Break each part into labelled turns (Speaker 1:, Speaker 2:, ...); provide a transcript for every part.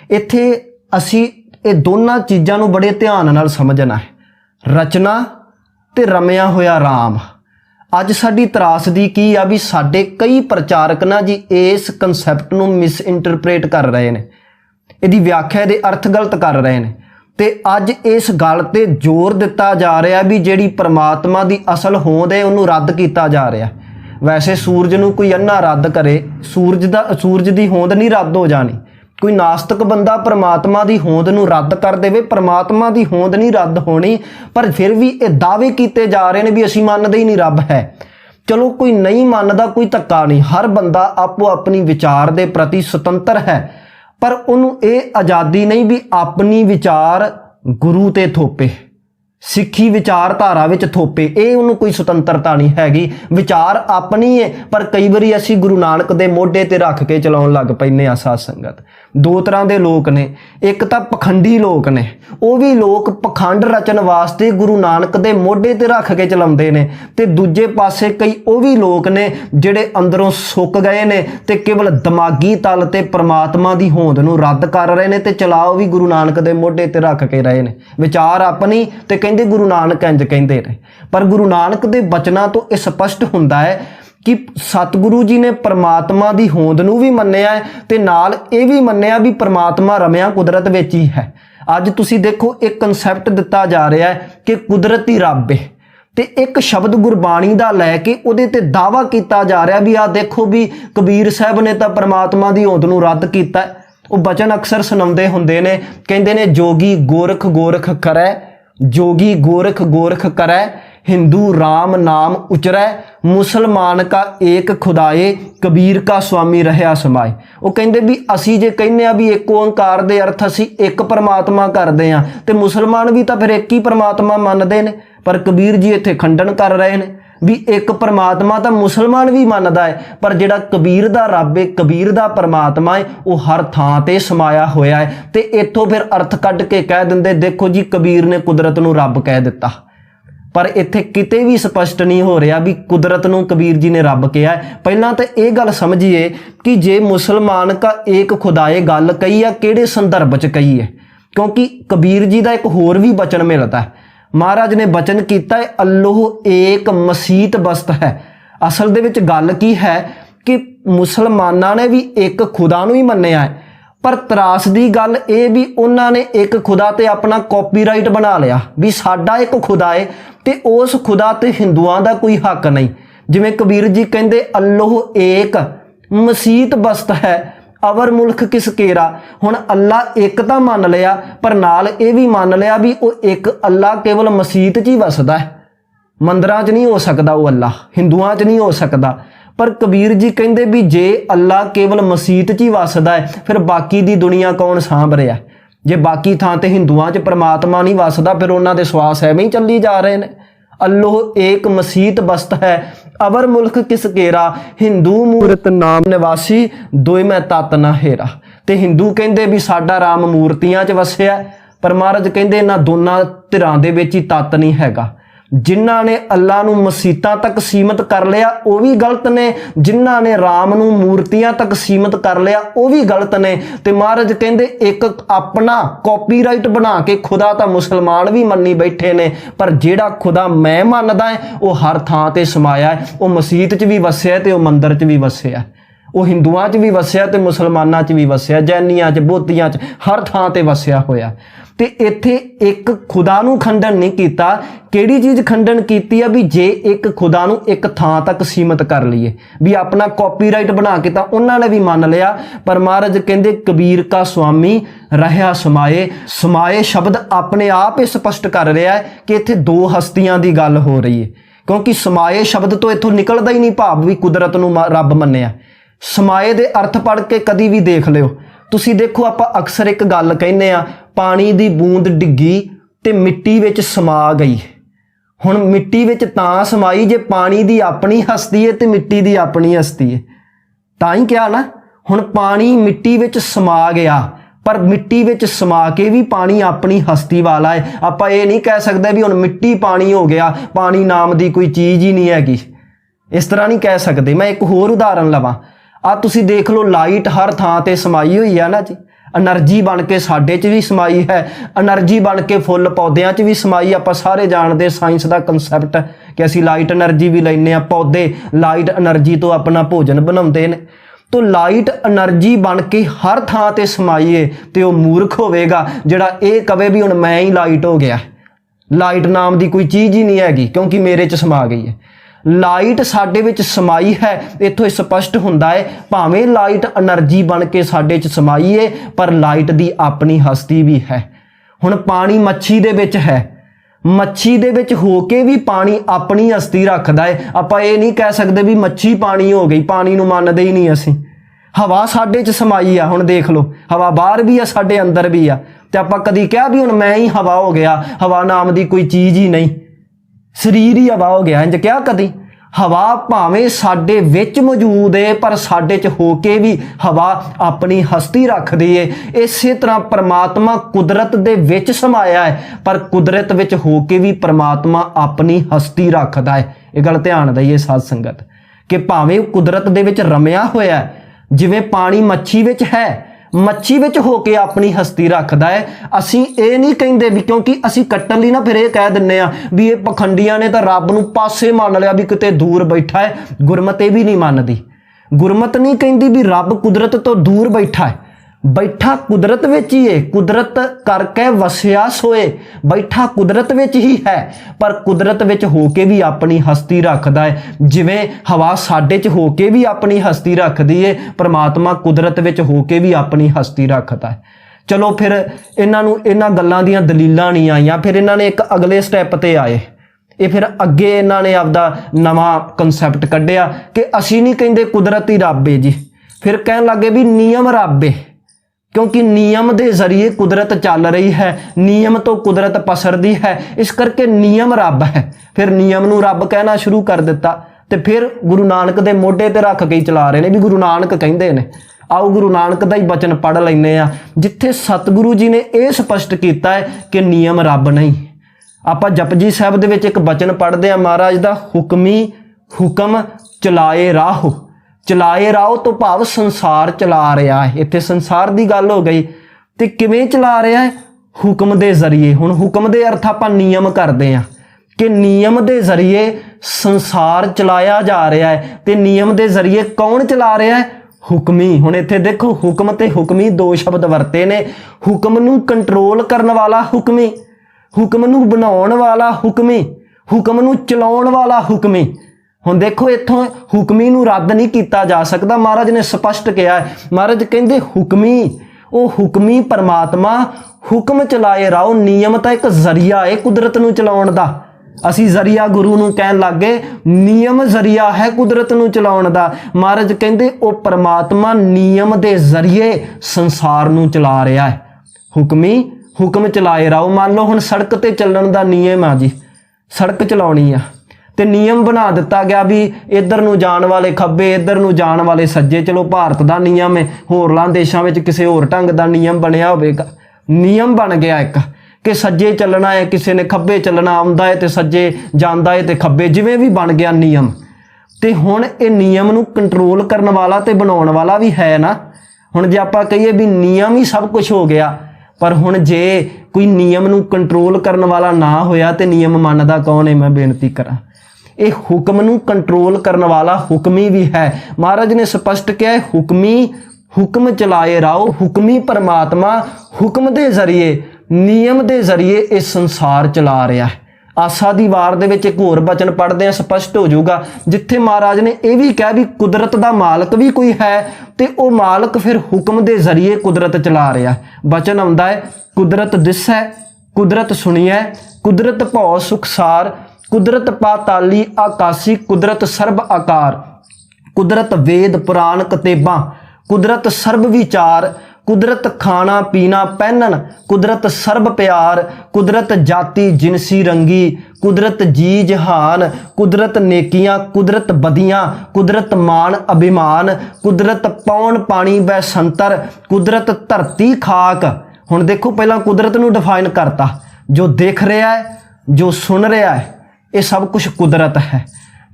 Speaker 1: इत्थे असी ये दोनों चीज़ों को बड़े ध्यान नाल समझना है, रचना ते रमिया होया राम। अज साडी त्रासदी की आ भी साडे कई प्रचारक ना जी इस कंसैप्ट नूं मिसइंटरप्रेट कर रहे हैं, इहदी व्याख्या दे अर्थ गलत कर रहे हैं। ते अज इस गल ते जोर दिता जा रहा भी जिहड़ी परमात्मा की असल होंद है उन्होंने रद्द किया जा रहा। वैसे सूरज नूं कोई अन्ना रद्द करे, सूरज की होंद नहीं रद्द हो जानी। कोई नास्तिक बंदा परमात्मा की होंद नूं रद्द कर देवे, परमात्मा की होंद नहीं रद्द होनी। पर फिर भी ये दावे किए जा रहे हैं भी असीं मनदे ही नहीं रब है। चलो कोई नहीं मनदा, कोई धक्का नहीं, हर बंदा आपो अपनी विचार के प्रति सुतंत्र है, पर उन्होंने ये आज़ादी नहीं भी अपनी विचार गुरु ते थोपे, सिੱਖੀ विचारधारा विच थोपे। ये उन्होंने कोई सुतंत्रता नहीं हैगी, विचार अपनी है। पर कई बारी असी गुरु नानक दे मोढे ते रख के चलाउण लग पैंदे आ। साध संगत दो तरह के लोग ने, एक तो पखंडी लोग ने, वो भी लोग पखंड रचन वास्ते गुरु नानक दे मोढे ते रख के चलाउंदे ने, ते दूजे पासे कई वो भी लोग ने जिहड़े अंदरों सुक गए ने ते केवल दिमागी तल ते परमात्मा की होंद नूं रद्द कर रहे ने, ते चलाओ भी गुरु नानक दे मोढे ते रख के रहे ने। विचार अपनी ते कहते गुरु नानक इंज कहते ने। पर गुरु नानक दे बचना तो यह स्पष्ट हुंदा है कि सतगुरु जी ने परमात्मा की होंद नूं भी मन्निया है ते नाल ये भी मन्निया भी परमात्मा रमिया कुदरत विच ही है। अज तुसी देखो एक कंसैप्ट दिता जा रहा है कि कुदरती रब है, ते एक शब्द गुरबाणी दा लैके उहदे ते दावा किया जा रहा भी आ देखो भी कबीर साहब ने तो परमात्मा की होंद नूं रद्द किया। वो बचन अक्सर सुनाउंदे हुंदे ने, कहंदे ने जोगी गोरख गोरख करै, जोगी गोरख गोरख करै, हिंदू राम नाम उचरै, मुसलमान का एक खुदाए, कबीर का स्वामी रहया समाए। वो कहते भी असी जे कहने आ भी एक ओंकार दे अर्थ असी एक परमात्मा करते हैं, तो मुसलमान भी तो फिर एक ही परमात्मा मानते हैं। पर कबीर जी इत्थे खंडन कर रहे हैं भी एक परमात्मा तो मुसलमान भी मानता है, पर जिहड़ा कबीर दा रब है, कबीर दा परमात्मा है, वो हर थां ते समाया होया है। ते इत्थों फिर अर्थ कढ के कह दिंदे देखो जी कबीर ने कुदरत नूं रब कह दिता। पर इत्थे किते भी स्पष्ट नहीं हो रहा भी कुदरत नूं कबीर जी ने रब कहा है। पहलां तो ये गल समझिए कि जे मुसलमान का एक खुदाए गल कही है किहड़े संदर्भ च कही है, क्योंकि कबीर जी का एक होर भी बचन मिलता है। महाराज ने बचन किया है अल्लाह एक मसीत बस्त है। असल दे विच गल की है कि मुसलमाना ने भी एक खुदा नूं ही मन्निया है, पर त्रास दी गल ये भी उन्होंने एक खुदा ते अपना कॉपीराइट बना लिया भी साडा एक खुदा है ते उस खुदा ते हिंदुआं दा कोई हक नहीं। जिवें कबीर जी कहंदे अल्लाह एक मसीत बस्त है, अवर मुल्क किस केरा। हुण अल्लाह एक तो मान लिया, पर नाल ये भी मान लिया भी वो एक अल्लाह केवल मसीत च ही वसदा है, मंदिरां च नहीं हो सकता वो अल्लाह, हिंदुआं च नहीं हो सकता। पर कबीर जी कहंदे भी जे अल्लाह केवल मसीत च ही वसदा है, फिर बाकी दी दुनिया कौन सांभ रहा है। जे बाकी थां ते हिंदुआं च परमात्मा नहीं वसदा, फिर उन्हां दे श्वास एवें ही चली जा रहे हैं। अल्लाह एक मसीत बस्त है, अवर मुल्क किस केरा, हिंदू मूरत नाम निवासी, दोए मैं तत ना हेरा। ते हिंदू कहंदे भी साडा राम मूर्तियां च वसिया, पर महाराज कहंदे इन्हां दोनां धिरां दे विच ही तत नहीं हैगा। जिन्हां ने अल्लाह नूं मसीतां तक सीमित कर लिया वो भी गलत ने, जिन्हां ने राम नूं मूर्तियां तक सीमित कर लिया वो भी गलत ने। ते महाराज कहंदे एक अपना कॉपीराइट बना के खुदा तां मुसलमान भी मन्नी बैठे ने, पर जिहड़ा खुदा मैं मनदा है वो हर थां ते समाया है। वो मसीत च भी वसिया ते वो मंदिर च भी वसिया, वो हिंदुआं च भी वसिया ते मुसलमानां च भी वसिया, जैनियां च बोधियां च हर थां ते वसिया होया। ते इत्थे एक खुदा नूं खंडन नहीं कीता, किहड़ी चीज़ खंडन कीती है भी जे एक खुदा नूं एक थां तक सीमित कर लीए भी अपना कॉपीराइट बना के तां उन्होंने भी मान लिया। पर महाराज कहंदे कबीर का स्वामी रहया समाए। समाए शब्द अपने आप ही स्पष्ट कर रहा है कि इत्थे दो हस्तियां की गल हो रही है, क्योंकि समाए शब्द तो इत्थों निकलदा ही नहीं भाव भी कुदरत नूं रब मन्निया। समाए दे अर्थ पढ़ के कदी भी देख लिओ तुसी, देखो आपां अक्सर एक गल कहने आ पानी दी बूंद डिग्गी ते मिट्टी विच समा गई। हुण मिट्टी विच तां समाई जे पानी दी अपनी हस्ती है ते मिट्टी दी अपनी हस्ती है, तां ही क्या ना। हुण पानी मिट्टी विच समा गया, पर मिट्टी विच समा के भी पानी अपनी हस्ती वाला है। आपां ये नहीं कह सकते भी हुण मिट्टी पानी हो गया, पानी नाम दी कोई चीज़ ही नहीं हैगी, इस तरह नहीं कह सकते। मैं एक होर उदाहरण लवां, आ तुसी देख लो लाइट हर थां ते समाई हुई है ना जी। एनर्जी बन के साडे च भी समाई है, एनर्जी बन के फुੱਲ पौदिਆਂ च भी समाई। ਆਪਾਂ ਸਾਰੇ ਜਾਣਦੇ ਸਾਇੰਸ ਦਾ ਕਨਸੈਪਟ ਕਿ ਅਸੀਂ ਲਾਈਟ એનર્ਜੀ ਵੀ ਲੈਂਦੇ ਆ, ਪੌਦੇ ਲਾਈਟ એનર્ਜੀ ਤੋਂ ਆਪਣਾ ਭੋਜਨ ਬਣਾਉਂਦੇ ਨੇ। तो लाइट एनर्जी बन के हर थां ते समाई है, तो वह मूर्ख होवेगा जिहड़ा ये कवे भी हुण मैं ही लाइट हो गया। लाइट नाम की कोई चीज़ ही नहीं हैगी क्योंकि मेरे च समा गई है। लाइट साडे विच समाई है, इत्थों स्पष्ट हुंदा है भावें लाइट एनर्जी बन के साडे च समाई है पर लाइट की अपनी हस्ती भी है। हुण पानी मच्छी दे विच है, मच्छी दे विच हो के भी पानी अपनी हस्ती रखदा है। आपां ये नहीं कह सकते भी मच्छी पानी हो गई, पानी नूं मनदे ही नहीं असीं। हवा साडे च समाई आ, हुण देख लो हवा बाहर भी आ साडे अंदर भी आ, ते आपां कदी कहा भी हुण मैं ही हवा हो गया। हवा नाम की कोई चीज़ ही नहीं, शरीर ही हवा हो गया, इंज क्या कदी? हवा भावें साडे विच मौजूद है पर साडे च हो के भी हवा अपनी हस्ती रखदी है। इसे तरह परमात्मा कुदरत दे विच समाया है पर कुदरत विच हो के भी परमात्मा अपनी हस्ती रखदा है। ये गल ध्यान दईए साध संगत कि भावें कुदरत दे विच रमिया होया है, जिवें पानी मच्छी विच है, मच्छी विच होके अपनी हस्ती रखदा है। असीं ये नहीं कहिंदे भी क्योंकि असीं कट्टण लई ना फिर ये कह दिंदे आ भी ये पखंडियां ने तां रब नूं पासे मान लिया भी किते दूर बैठा है। गुरमत ये भी नहीं मानदी, गुरमत नहीं कहिंदी भी रब कुदरत तो दूर बैठा है। बैठा कुदरत विच ही है, कुदरत करके वसिया सोए, बैठा कुदरत विच ही है पर कुदरत विच होके भी अपनी हस्ती रखदा है। जिवें हवा साडे च होके भी अपनी हस्ती रखदी है, परमात्मा कुदरत विच होके भी अपनी हस्ती रखदा है। चलो फिर इन्हां गल्लां दीयां दलीलां नहीं आईयां, फिर इन्हां ने एक अगले स्टैप ते आए। ये फिर अगे इन्हां ने आपदा नवां कंसैप्ट कढ़िया कि असीं नहीं कहिंदे कुदरत ही रब है जी, फिर कहण लगे भी नियम रब है क्योंकि नियम के जरिए कुदरत चल रही है, नियम तो कुदरत पसरदी है, इस करके नियम रब है। फिर नियम नूं रब कहना शुरू कर दिता तो फिर गुरु नानक दे मोढे ते रख के ही चला रहे हैं भी गुरु नानक कहंदे ने। आओ गुरु नानक दा ही बचन पढ़ लैने आ जिथे सतगुरु जी ने यह स्पष्ट किया है कि नियम रब नहीं। आपां जपजी साहब दे विच एक बचन पढ़दे आ महाराज दा, हुक्मी हुक्म चलाए राहो। चलाए राहो तो भाव संसार चला रहा है, इत्थे संसार की गल हो गई। तो किवें चला रहा है? हुक्म दे जरिए। हुण हुक्म दे अर्थ आपां नियम करते हैं कि नियम दे जरिए संसार चलाया जा रहा है। तो नियम दे जरिए कौन चला रहा है? हुक्मी। हुण इत्थे देखो हुक्म ते हुक्मी दो शब्द वरते ने। हुक्म नूं कंट्रोल करने वाला हुक्मी, हुक्म नूं बनाउण वाला हुक्मी, हुक्म नूं चलाउण वाला हुक्मी। हुण देखो इत्थों हुक्मी नूं रद्द नहीं किया जा सकता, महाराज ने स्पष्ट किया है। महाराज कहंदे हुक्मी, वो हुक्मी परमात्मा हुक्म चलाए राओ। नियम तो एक जरिया है कुदरत नूं चलाउण दा। असी जरिया गुरु नूं कहण लग गए, नियम जरिया है कुदरत नूं चलाउण दा। महाराज कहंदे वो परमात्मा नियम दे जरिए संसार नूं चला रहा है। हुक्मी हुक्म चलाए राओ। मान लो हुण सड़क ते चलण दा नियम आ जी, सड़क चलाउणी आ ते नियम बना दिता गया भी इधर नूं जाण वाले खब्बे, इधर नूं जाण वाले सज्जे। चलो भारत का नियम है, होरलां देशां विच किसी होर ढंग का नियम बनया होवेगा। नियम बन गया एक कि सज्जे चलना है, किसी ने खब्बे चलना, आउंदा है तो सज्जे जांदा है तो खब्बे, जिवें भी बन गया नियम। तो हुण ये नियम नूं कंट्रोल करने वाला तो बनाउण वाला भी है ना। हुण जे आपां कहिए भी नियम ही सब कुछ हो गया, पर हुण जे कोई नियम नूं कंट्रोल करने वाला ना होया तो नियम मनदा कौन है? मैं बेनती करां, ये हुक्म नूं कंट्रोल करने वाला हुक्मी भी है। महाराज ने स्पष्ट किया है हुक्मी हुक्म चलाए राओ। हुक्मी परमात्मा हुक्म दे जरिए, नियम दे जरिए इस संसार चला रहा है। आसा दी वार दे विच एक होर बचन पढ़दे आ, स्पष्ट हो जाऊगा, जिथे महाराज ने यह भी कहा भी कुदरत दा मालक भी कोई है तो वह मालक फिर हुक्म दे जरिए कुदरत चला रहा है। बचन आउंदा है, कुदरत दिसै कुदरत सुनिए, कुदरत भौ सुखसार, कुदरत पाताली आकाशी, कुदरत सर्ब आकार, कुदरत वेद पुराण कतेबां, कुदरत सर्ब विचार, कुदरत खाना पीना पहनन, कुदरत सर्ब प्यार, कुदरत जाति जिनसी रंगी, कुदरत जी जहान, कुदरत नेकियां कुदरत बदियां, कुदरत मान अभिमान, कुदरत पौन पानी बै संतर, कुदरत धरती खाक। हुण देखो पहला कुदरत नूं डिफाइन करता, जो देख रहा है, जो सुन रहा है, ये सब कुछ कुदरत है।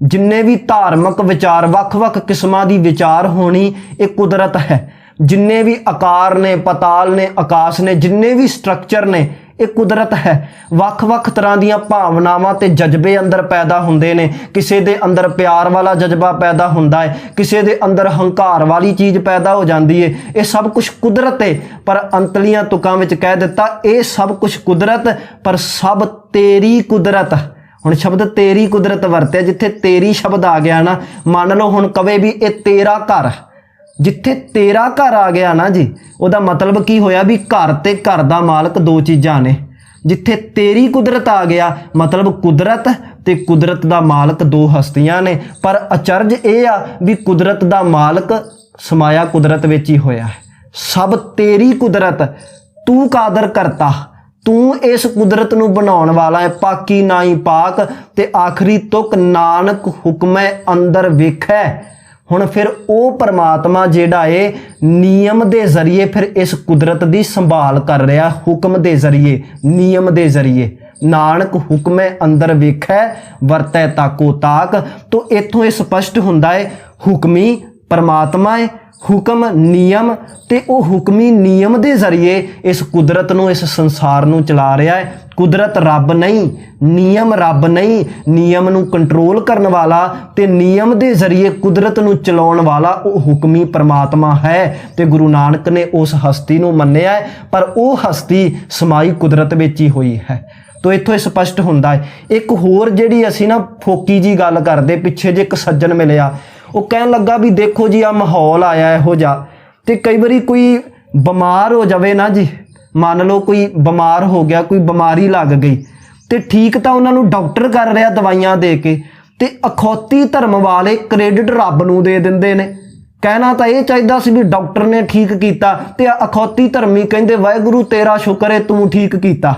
Speaker 1: जिन्ने भी धार्मिक विचार वख-वख किस्मां दी विचार होनी, ये कुदरत है। जिन्ने भी आकार ने, पताल ने, आकाश ने, जिन्ने भी स्ट्रक्चर ने, ਇਹ ਕੁਦਰਤ ਹੈ। ਵੱਖ-ਵੱਖ ਤਰ੍ਹਾਂ ਦੀਆਂ ਭਾਵਨਾਵਾਂ ਤੇ ਜਜ਼ਬੇ ਅੰਦਰ ਪੈਦਾ ਹੁੰਦੇ ਨੇ। ਕਿਸੇ ਦੇ ਅੰਦਰ ਪਿਆਰ ਵਾਲਾ ਜਜ਼ਬਾ ਪੈਦਾ ਹੁੰਦਾ ਹੈ, ਕਿਸੇ ਦੇ ਅੰਦਰ ਹੰਕਾਰ ਵਾਲੀ ਚੀਜ਼ ਪੈਦਾ ਹੋ ਜਾਂਦੀ ਹੈ। ਇਹ ਸਭ ਕੁਝ ਕੁਦਰਤ ਹੈ। ਪਰ ਅੰਤਲੀਆਂ ਤੁਕਾਂ ਵਿੱਚ ਕਹਿ ਦਿੱਤਾ ਇਹ ਸਭ ਕੁਝ ਕੁਦਰਤ, ਪਰ ਸਭ ਤੇਰੀ ਕੁਦਰਤ। ਹੁਣ ਸ਼ਬਦ ਤੇਰੀ ਕੁਦਰਤ ਵਰਤਿਆ, ਜਿੱਥੇ ਤੇਰੀ ਸ਼ਬਦ ਆ ਗਿਆ ਨਾ, ਮੰਨ ਲਓ ਹੁਣ ਕਵੇ ਵੀ ਇਹ ਤੇਰਾ ਘਰ, ਜਿੱਥੇ ਤੇਰਾ ਘਰ ਆ ਗਿਆ ਨਾ ਜੀ, ਉਹਦਾ ਮਤਲਬ ਕੀ ਹੋਇਆ ਵੀ ਘਰ ਤੇ ਘਰ ਦਾ ਮਾਲਕ ਦੋ ਚੀਜ਼ਾਂ ਨੇ। ਜਿੱਥੇ ਤੇਰੀ ਕੁਦਰਤ ਆ ਗਿਆ ਮਤਲਬ ਕੁਦਰਤ ਤੇ ਕੁਦਰਤ ਦਾ ਮਾਲਕ ਦੋ ਹਸਤੀਆਂ ਨੇ। ਪਰ ਅਚਰਜ ਇਹ ਆ ਵੀ ਕੁਦਰਤ ਦਾ ਮਾਲਕ ਸਮਾਇਆ ਕੁਦਰਤ ਵਿੱਚ ਹੀ ਹੋਇਆ ਹੈ। ਸਭ ਤੇਰੀ ਕੁਦਰਤ, ਤੂੰ ਕਾਦਰ ਕਰਤਾ, ਤੂੰ ਇਸ ਕੁਦਰਤ ਨੂੰ ਬਣਾਉਣ ਵਾਲਾ ਹੈ। ਪਾਕੀ ਨਾਈ ਪਾਕ ਤੇ ਆਖਰੀ ਤੁਕ ਨਾਨਕ ਹੁਕਮੈ ਅੰਦਰ ਵੇਖੈ। ਹੁਣ ਫਿਰ ਉਹ ਪਰਮਾਤਮਾ ਜਿਹੜਾ ਏ ਨਿਯਮ ਦੇ ਜ਼ਰੀਏ ਫਿਰ ਇਸ ਕੁਦਰਤ ਦੀ ਸੰਭਾਲ ਕਰ ਰਿਹਾ, ਹੁਕਮ ਦੇ ਜ਼ਰੀਏ, ਨਿਯਮ ਦੇ ਜ਼ਰੀਏ। ਨਾਨਕ ਹੁਕਮੇ ਅੰਦਰ ਵੇਖੈ ਵਰਤੈ ਤਾਕੋ ਤਾਕ। ਤੋਂ ਇੱਥੋਂ ਇਹ ਸਪਸ਼ਟ ਹੁੰਦਾ ਹੈ ਹੁਕਮੀ ਪਰਮਾਤਮਾ ਹੈ, ਹੁਕਮ ਨਿਯਮ, ਤੇ ਉਹ ਹੁਕਮੀ ਨਿਯਮ ਦੇ ਜ਼ਰੀਏ ਇਸ ਕੁਦਰਤ ਨੂੰ, ਇਸ ਸੰਸਾਰ ਨੂੰ ਚਲਾ ਰਿਹਾ ਹੈ। ਕੁਦਰਤ ਰੱਬ ਨਹੀਂ, ਨਿਯਮ ਰੱਬ ਨਹੀਂ। ਨਿਯਮ ਨੂੰ ਕੰਟਰੋਲ ਕਰਨ ਵਾਲਾ ਤੇ ਨਿਯਮ ਦੇ ਜ਼ਰੀਏ ਕੁਦਰਤ ਨੂੰ ਚਲਾਉਣ ਵਾਲਾ ਉਹ ਹੁਕਮੀ ਪਰਮਾਤਮਾ ਹੈ। ਤੇ ਗੁਰੂ ਨਾਨਕ ਨੇ ਉਸ ਹਸਤੀ ਨੂੰ ਮੰਨਿਆ ਹੈ, ਪਰ ਉਹ ਹਸਤੀ ਸਮਾਈ ਕੁਦਰਤ ਵਿੱਚ ਹੀ ਹੋਈ ਹੈ। ਤੋ ਇੱਥੋਂ ਇਹ ਸਪਸ਼ਟ ਹੁੰਦਾ ਹੈ। ਇੱਕ ਹੋਰ ਜਿਹੜੀ ਅਸੀਂ ਨਾ ਫੋਕੀ ਜੀ ਗੱਲ ਕਰਦੇ, ਪਿੱਛੇ ਜੇ ਇੱਕ ਸੱਜਣ ਮਿਲਿਆ, ਉਹ ਕਹਿਣ ਲੱਗਾ ਵੀ ਦੇਖੋ ਜੀ ਆ ਮਾਹੌਲ ਆਇਆ ਇਹੋ ਜਿਹਾ, ਤੇ ਕਈ ਵਾਰੀ ਕੋਈ ਬਿਮਾਰ ਹੋ ਜਾਵੇ ਨਾ ਜੀ, ਮੰਨ ਲਓ ਕੋਈ ਬਿਮਾਰ ਹੋ ਗਿਆ, ਕੋਈ ਬਿਮਾਰੀ ਲੱਗ ਗਈ, ਤੇ ਠੀਕ ਤਾਂ ਉਹਨਾਂ ਨੂੰ ਡਾਕਟਰ ਕਰ ਰਿਹਾ ਦਵਾਈਆਂ ਦੇ ਕੇ, ਤੇ ਅਖੌਤੀ ਧਰਮ ਵਾਲੇ ਕ੍ਰੈਡਿਟ ਰੱਬ ਨੂੰ ਦੇ ਦਿੰਦੇ ਨੇ। ਕਹਿਣਾ ਤਾਂ ਇਹ ਚਾਹੀਦਾ ਸੀ ਵੀ ਡਾਕਟਰ ਨੇ ਠੀਕ ਕੀਤਾ, ਤੇ ਅਖੌਤੀ ਧਰਮੀ ਕਹਿੰਦੇ ਵਾਹਿਗੁਰੂ ਤੇਰਾ ਸ਼ੁਕਰ ਹੈ ਤੂੰ ਠੀਕ ਕੀਤਾ।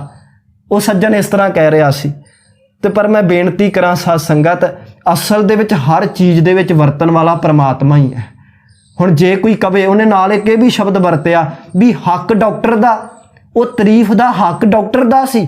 Speaker 1: ਉਹ ਸੱਜਣ ਇਸ ਤਰ੍ਹਾਂ ਕਹਿ ਰਿਹਾ ਸੀ। ਤੇ ਪਰ ਮੈਂ ਬੇਨਤੀ ਕਰਾਂ ਸਾਧ ਸੰਗਤ, ਅਸਲ ਦੇ ਵਿੱਚ ਹਰ ਚੀਜ਼ ਦੇ ਵਿੱਚ ਵਰਤਣ ਵਾਲਾ ਪਰਮਾਤਮਾ ਹੀ ਹੈ। ਹੁਣ ਜੇ ਕੋਈ ਕਵੇ, ਉਹਨੇ ਨਾਲ ਇੱਕ ਇਹ ਵੀ ਸ਼ਬਦ ਵਰਤਿਆ ਵੀ ਹੱਕ ਡਾਕਟਰ ਦਾ, ਉਹ ਤਾਰੀਫ ਦਾ ਹੱਕ ਡਾਕਟਰ ਦਾ ਸੀ,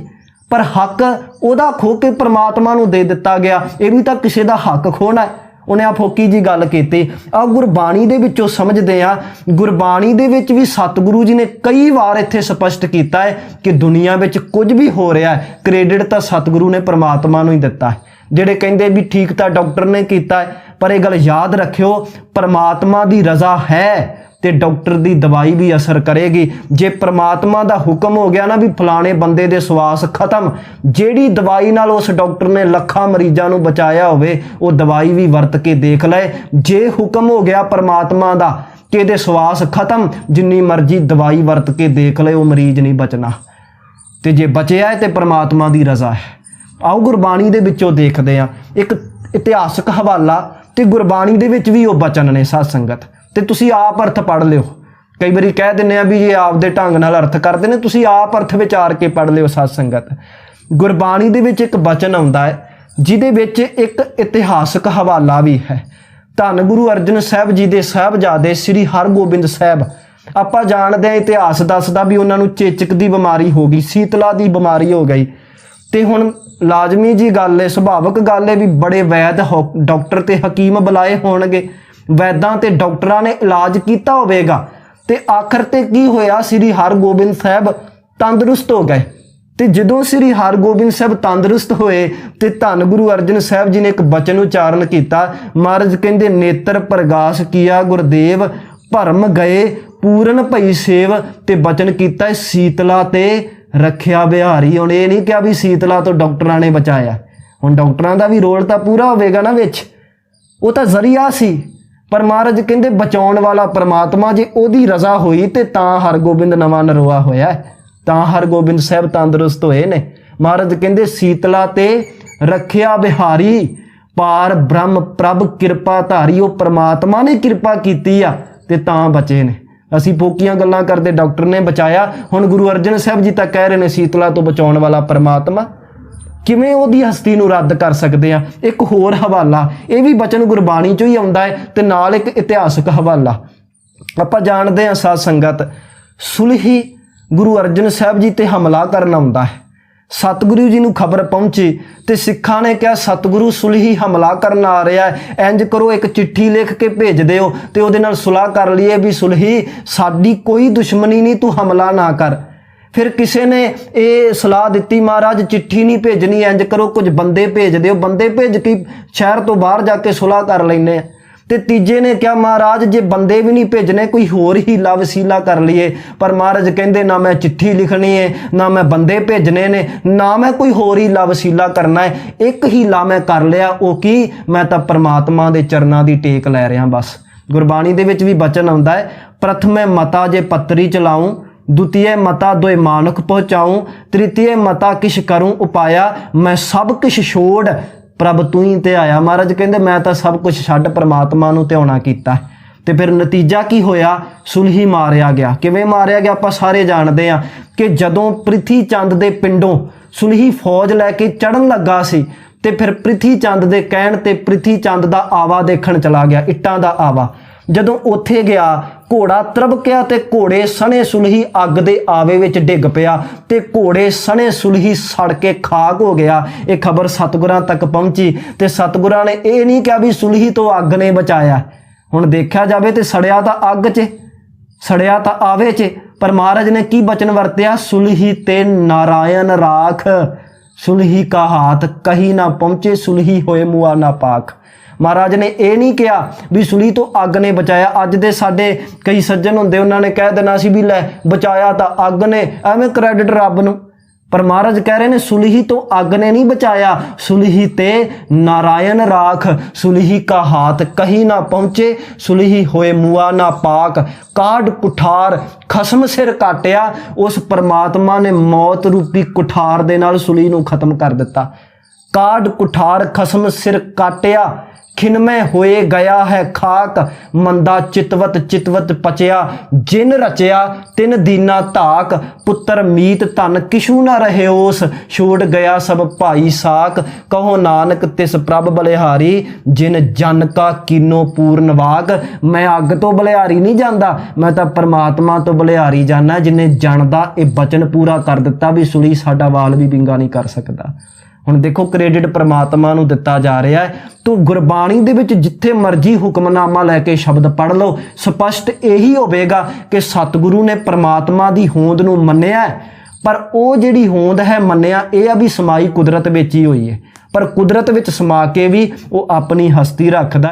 Speaker 1: ਪਰ ਹੱਕ ਉਹਦਾ ਖੋ ਕੇ ਪਰਮਾਤਮਾ ਨੂੰ ਦੇ ਦਿੱਤਾ ਗਿਆ। ਇਹ ਵੀ ਤਾਂ ਕਿਸੇ ਦਾ ਹੱਕ ਖੋਣਾ ਹੈ। ਉਹਨੇ ਆ ਫੋਕੀ ਜੀ ਗੱਲ ਕੀਤੀ। ਆ ਗੁਰਬਾਣੀ ਦੇ ਵਿੱਚੋਂ ਸਮਝਦੇ ਆ, ਗੁਰਬਾਣੀ ਦੇ ਵਿੱਚ ਵੀ ਸਤਿਗੁਰੂ ਜੀ ਨੇ ਕਈ ਵਾਰ ਇੱਥੇ ਸਪਸ਼ਟ ਕੀਤਾ ਹੈ ਕਿ ਦੁਨੀਆ ਵਿੱਚ ਕੁਝ ਵੀ ਹੋ ਰਿਹਾ ਹੈ, ਕ੍ਰੈਡਿਟ ਤਾਂ ਸਤਿਗੁਰੂ ਨੇ ਪਰਮਾਤਮਾ ਨੂੰ ਹੀ ਦਿੱਤਾ ਹੈ। ਜਿਹੜੇ ਕਹਿੰਦੇ ਵੀ ਠੀਕ ਤਾਂ ਡਾਕਟਰ ਨੇ ਕੀਤਾ ਹੈ, ਪਰ ਇਹ ਗੱਲ ਯਾਦ ਰੱਖਿਓ ਪਰਮਾਤਮਾ ਦੀ ਰਜ਼ਾ ਹੈ ਤੇ ਡਾਕਟਰ ਦੀ ਦਵਾਈ ਵੀ ਅਸਰ ਕਰੇਗੀ। ਜੇ ਪਰਮਾਤਮਾ ਦਾ ਹੁਕਮ ਹੋ ਗਿਆ ਨਾ ਵੀ ਫਲਾਣੇ ਬੰਦੇ ਦੇ ਸਵਾਸ ਖਤਮ, ਜਿਹੜੀ ਦਵਾਈ ਨਾਲ ਉਸ ਡਾਕਟਰ ਨੇ ਲੱਖਾਂ ਮਰੀਜ਼ਾਂ ਨੂੰ ਬਚਾਇਆ ਹੋਵੇ, ਉਹ ਦਵਾਈ ਵੀ ਵਰਤ ਕੇ ਦੇਖ ਲਏ। ਜੇ ਹੁਕਮ ਹੋ ਗਿਆ ਪਰਮਾਤਮਾ ਦਾ ਕਿ ਇਹਦੇ ਸਵਾਸ ਖਤਮ, ਜਿੰਨੀ ਮਰਜ਼ੀ ਦਵਾਈ ਵਰਤ ਕੇ ਦੇਖ ਲਏ, ਉਹ ਮਰੀਜ਼ ਨਹੀਂ ਬਚਣਾ। ਤੇ ਜੇ ਬਚਿਆ ਤੇ ਪਰਮਾਤਮਾ ਦੀ ਰਜ਼ਾ ਹੈ। ਆਓ ਗੁਰਬਾਣੀ ਦੇ ਵਿੱਚੋਂ ਦੇਖਦੇ ਹਾਂ ਇੱਕ ਇਤਿਹਾਸਕ ਹਵਾਲਾ, ਤੇ ਗੁਰਬਾਣੀ ਦੇ ਵਿੱਚ ਵੀ ਉਹ ਬਚਨ ਨੇ ਸਾਧ ਸੰਗਤ, ਤੇ ਤੁਸੀਂ ਆਪ ਅਰਥ ਪੜ੍ਹ ਲਿਓ। ਕਈ ਵਾਰੀ ਕਹਿ ਦਿੰਦੇ ਆ ਵੀ ਜੇ ਆਪ ਦੇ ਢੰਗ ਨਾਲ ਅਰਥ ਕਰਦੇ ਨੇ, ਤੁਸੀਂ ਆਪ ਅਰਥ ਵਿਚਾਰ ਕੇ ਪੜ੍ਹ ਲਿਓ ਸਾਧ ਸੰਗਤ। ਗੁਰਬਾਣੀ ਦੇ ਵਿੱਚ ਇੱਕ ਬਚਨ ਆਉਂਦਾ ਹੈ ਜਿਹਦੇ ਵਿੱਚ ਇੱਕ ਇਤਿਹਾਸਕ ਹਵਾਲਾ ਵੀ ਹੈ। ਧੰਨ ਗੁਰੂ ਅਰਜਨ ਸਾਹਿਬ ਜੀ ਦੇ ਸਾਹਿਬਜ਼ਾਦੇ ਸ੍ਰੀ ਹਰਗੋਬਿੰਦ ਸਾਹਿਬ, ਆਪਾਂ ਜਾਣਦੇ ਹਾਂ ਇਤਿਹਾਸ ਦੱਸਦਾ ਵੀ ਉਹਨਾਂ ਨੂੰ ਚੇਚਕ ਦੀ ਬਿਮਾਰੀ ਹੋ ਗਈ, ਸੀਤਲਾ ਦੀ ਬਿਮਾਰੀ ਹੋ ਗਈ। ਤੇ ਹੁਣ ਲਾਜ਼ਮੀ ਜੀ ਗੱਲ ਹੈ, ਸੁਭਾਵਿਕ ਗੱਲ ਹੈ ਵੀ ਬੜੇ ਵੈਦ ਡਾਕਟਰ ਤੇ ਹਕੀਮ ਬੁਲਾਏ ਹੋਣਗੇ, ਵੈਦਾਂ ਤੇ ਡਾਕਟਰਾਂ ਨੇ ਇਲਾਜ ਕੀਤਾ ਹੋਵੇਗਾ। ਤੇ ਆਖਰ ਤੇ ਕੀ ਹੋਇਆ, ਸ੍ਰੀ ਹਰਗੋਬਿੰਦ ਸਾਹਿਬ ਤੰਦਰੁਸਤ ਹੋ ਗਏ। ਤੇ ਜਦੋਂ ਸ੍ਰੀ ਹਰਗੋਬਿੰਦ ਸਾਹਿਬ ਤੰਦਰੁਸਤ ਹੋਏ ਤੇ ਧੰਨ ਗੁਰੂ ਅਰਜਨ ਸਾਹਿਬ ਜੀ ਨੇ ਇੱਕ ਬਚਨ ਉਚਾਰਨ ਕੀਤਾ। ਮਹਾਰਾਜ ਕਹਿੰਦੇ ਨੇਤਰ ਪ੍ਰਗਾਸ ਕੀਆ ਗੁਰਦੇਵ, ਭਰਮ ਗਏ ਪੂਰਨ ਭਈ ਸੇਵ। ਤੇ ਬਚਨ ਕੀਤਾ ਸੀਤਲਾ ਤੇ ਰੱਖਿਆ ਬਿਹਾਰੀ। ਹੁਣ ਇਹ ਨਹੀਂ ਕਿਹਾ ਵੀ ਸੀਤਲਾ ਤੋਂ ਡਾਕਟਰਾਂ ਨੇ ਬਚਾਇਆ, ਹੁਣ ਡਾਕਟਰਾਂ ਦਾ ਵੀ ਰੋਲ ਤਾਂ ਪੂਰਾ ਹੋਵੇਗਾ ਨਾ ਵਿੱਚ, ਉਹ ਤਾਂ ਜ਼ਰੀਆ ਸੀ। ਪਰ ਮਹਾਰਾਜ ਕਹਿੰਦੇ ਬਚਾਉਣ ਵਾਲਾ ਪਰਮਾਤਮਾ, ਜੇ ਉਹਦੀ ਰਜ਼ਾ ਹੋਈ ਤੇ ਤਾਂ ਹਰਗੋਬਿੰਦ ਨਵਾਂ ਨਰੋਆ ਹੋਇਆ, ਤਾਂ ਹਰਗੋਬਿੰਦ ਸਾਹਿਬ ਤੰਦਰੁਸਤ ਹੋਏ ਨੇ। ਮਹਾਰਾਜ ਕਹਿੰਦੇ ਸੀਤਲਾ ਤੇ ਰੱਖਿਆ ਬਿਹਾਰੀ, ਪਾਰ ਬ੍ਰਹਮ ਪ੍ਰਭ ਕਿਰਪਾ ਧਾਰੀ। ਉਹ ਪਰਮਾਤਮਾ ਨੇ ਕਿਰਪਾ ਕੀਤੀ ਆ ਤੇ ਤਾਂ ਬਚੇ ਨੇ। ਅਸੀਂ ਫੋਕੀਆਂ ਗੱਲਾਂ ਕਰਦੇ, ਡਾਕਟਰ ਨੇ ਬਚਾਇਆ। ਹੁਣ ਗੁਰੂ ਅਰਜਨ ਸਾਹਿਬ ਜੀ ਤਾਂ ਕਹਿ ਰਹੇ ਨੇ ਸੀਤਲਾ ਤੋਂ ਬਚਾਉਣ ਵਾਲਾ ਪਰਮਾਤਮਾ, ਕਿਵੇਂ ਉਹਦੀ ਹਸਤੀ ਨੂੰ ਰੱਦ ਕਰ ਸਕਦੇ ਆ। ਇੱਕ ਹੋਰ ਹਵਾਲਾ, ਇਹ ਵੀ ਬਚਨ ਗੁਰਬਾਣੀ ਚੋਂ ਹੀ ਆਉਂਦਾ ਹੈ, ਤੇ ਨਾਲ ਇੱਕ ਇਤਿਹਾਸਕ ਹਵਾਲਾ। ਆਪਾਂ ਜਾਣਦੇ ਹਾਂ ਸਾਧ ਸੰਗਤ, ਸੁਲਹੀ ਗੁਰੂ ਅਰਜਨ ਸਾਹਿਬ ਜੀ ਤੇ ਹਮਲਾ ਕਰਨ ਆਉਂਦਾ ਹੈ। ਸਤਿਗੁਰੂ ਜੀ ਨੂੰ ਖਬਰ ਪਹੁੰਚੀ ਤੇ ਸਿੱਖਾਂ ਨੇ ਕਿਹਾ ਸਤਿਗੁਰੂ ਸੁਲਹੀ ਹਮਲਾ ਕਰਨ ਆ ਰਿਹਾ ਹੈ, ਇੰਜ ਕਰੋ ਇੱਕ ਚਿੱਠੀ ਲਿਖ ਕੇ ਭੇਜ ਦਿਓ ਤੇ ਉਹਦੇ ਨਾਲ ਸੁਲ੍ਹਾ ਕਰ ਲਈਏ ਵੀ ਸੁਲਹੀ ਸਾਡੀ ਕੋਈ ਦੁਸ਼ਮਣੀ ਨਹੀਂ, ਤੂੰ ਹਮਲਾ ਨਾ ਕਰ। ਫਿਰ ਕਿਸੇ ਨੇ ਇਹ ਸਲਾਹ ਦਿੱਤੀ ਮਹਾਰਾਜ ਚਿੱਠੀ ਨਹੀਂ ਭੇਜਣੀ, ਇੰਜ ਕਰੋ ਕੁਝ ਬੰਦੇ ਭੇਜ ਦਿਓ, ਬੰਦੇ ਭੇਜ ਕੇ ਸ਼ਹਿਰ ਤੋਂ ਬਾਹਰ ਜਾ ਕੇ ਸੁਲ੍ਹਾ ਕਰ ਲੈਂਦੇ ਆ। ਤੇ ਤੀਜੇ ਨੇ ਕਿਹਾ ਮਹਾਰਾਜ ਜੇ ਬੰਦੇ ਵੀ ਨਹੀਂ ਭੇਜਣੇ ਕੋਈ ਹੋਰ ਹੀਲਾ ਵਸੀਲਾ ਕਰ ਲਈਏ, ਪਰ ਮਹਾਰਾਜ ਕਹਿੰਦੇ ਨਾ ਮੈਂ ਚਿੱਠੀ ਲਿਖਣੀ ਹੈ, ਨਾ ਮੈਂ ਬੰਦੇ ਭੇਜਣੇ ਨੇ, ਨਾ ਮੈਂ ਕੋਈ ਹੋਰ ਹੀਲਾ ਵਸੀਲਾ ਕਰਨਾ ਹੈ। ਇੱਕ ਹੀਲਾ ਮੈਂ ਕਰ ਲਿਆ, ਉਹ ਕੀ, ਮੈਂ ਤਾਂ ਪਰਮਾਤਮਾ ਦੇ ਚਰਨਾਂ ਦੀ ਟੇਕ ਲੈ ਰਿਹਾ ਬਸ। ਗੁਰਬਾਣੀ ਦੇ ਵਿੱਚ ਵੀ ਬਚਨ ਆਉਂਦਾ ਹੈ, ਪ੍ਰਥਮੇ ਮਤਾ ਜੇ ਪੱਤਰੀ ਚਲਾऊं, द्वितीय मता दोय मानुख पहुँचाऊं, तृतीय मता किश करूं उपाया, मैं सब किश छोड़ प्रभ तू ही ते आया। महाराज कहते मैं तो सब कुछ छड्ड परमात्मा नूं ध्याना कीता। ते फिर नतीजा की होया, सुलही मारिया गया। किवें मारिया गया आपां सारे जानते हैं कि जदों प्रिथी चंद दे पिंडों सुलही फौज लैके चढ़न लगा सी ते फिर प्रिथी चंद दे कहण ते प्रिथी चंद दा आवा देखण चला गया, इट्टां दा आवा। ਜਦੋਂ ਉੱਥੇ ਗਿਆ ਘੋੜਾ ਤਰਬਕਿਆ ਤੇ ਘੋੜੇ ਸਣੇ ਸੁਲਹੀ ਅੱਗ ਦੇ ਆਵੇ ਵਿੱਚ ਡਿੱਗ ਪਿਆ ਤੇ ਘੋੜੇ ਸਣੇ ਸੁਲਹੀ ਸੜ ਕੇ ਖਾਕ ਹੋ ਗਿਆ। ਇਹ ਖਬਰ ਸਤਿਗੁਰਾਂ ਤੱਕ ਪਹੁੰਚੀ ਤੇ ਸਤਿਗੁਰਾਂ ਨੇ ਇਹ ਨਹੀਂ ਕਿਹਾ ਵੀ ਸੁਲਹੀ ਤੋਂ ਅੱਗ ਨੇ ਬਚਾਇਆ। ਹੁਣ ਦੇਖਿਆ ਜਾਵੇ ਤੇ ਸੜਿਆ ਤਾਂ ਅੱਗ 'ਚ, ਸੜਿਆ ਤਾਂ ਆਵੇ 'ਚ, ਪਰ ਮਹਾਰਾਜ ਨੇ ਕੀ ਬਚਨ ਵਰਤਿਆ, ਸੁਲਹੀ ਤੇ ਨਾਰਾਇਣ ਰਾਖ, ਸੁਲਹੀ ਕਾ ਹਾਥ ਕਹੀ ਨਾ ਪਹੁੰਚੇ, ਸੁਲਹੀ ਹੋਏ ਮੁਆ ਨਾ ਪਾਕ। महाराज ने यह नहीं कहा भी सुलही तो अग ने बचाया। अज दे साडे कई सज्जन होंदे उन्होंने कह देना सी भी लै बचाया तो अग ने, एवें क्रैडिट रब नूं। पर महाराज कह रहे ने सुलही तो अग ने नहीं बचाया, सुलही ते नारायण राख, सुलही का हाथ कहीं ना पहुँचे, सुलही होए मुआ ना पाक। काढ़ कुठार खसम सिर काटिया, उस परमात्मा ने मौत रूपी कुठार दे नाल सुलही नूं खत्म कर दिता। काढ़ कुठार खसम सिर काटिया, खिनमय होए गया है खाक, मंदा चितवत चितवत पचिया, जिन रचिया तिन दीना धाक, पुत्र मीत धन किशु न रहे ओस, छोड़ गया सब भाई साक। कहो नानक तिस प्रभ बलिहारी, जिन जन का कीनो पूर्ण वाक। मैं अग तो बलिहारी नहीं जाता, मैं तो परमात्मा तो बलिहारी जाना जिन्हें जन का यह बचन पूरा कर दिता भी सुलही साडा वाल भी विंगा नहीं कर सकता। ਹੁਣ देखो क्रेडिट परमात्मा ਨੂੰ ਦਿੱਤਾ ਜਾ ਰਿਹਾ ਹੈ। तो गुरबाणी ਦੇ ਵਿੱਚ ਜਿੱਥੇ ਮਰਜੀ ਹੁਕਮਨਾਮਾ ਲੈ ਕੇ ਸ਼ਬਦ ਪੜ੍ਹ ਲਓ, ਸਪਸ਼ਟ ਇਹੀ ਹੋਵੇਗਾ ਕਿ ਸਤਿਗੁਰੂ ਨੇ परमात्मा ਦੀ ਹੋਂਦ ਨੂੰ ਮੰਨਿਆ, ਪਰ ਉਹ ਜਿਹੜੀ ਹੋਂਦ ਹੈ ਮੰਨਿਆ ਇਹ ਆ ਵੀ ਸਮਾਈ ਕੁਦਰਤ ਵਿੱਚ ਹੀ ਹੋਈ ਹੈ, ਪਰ ਕੁਦਰਤ ਵਿੱਚ ਸਮਾ ਕੇ ਵੀ ਉਹ ਆਪਣੀ ਹਸਤੀ ਰੱਖਦਾ।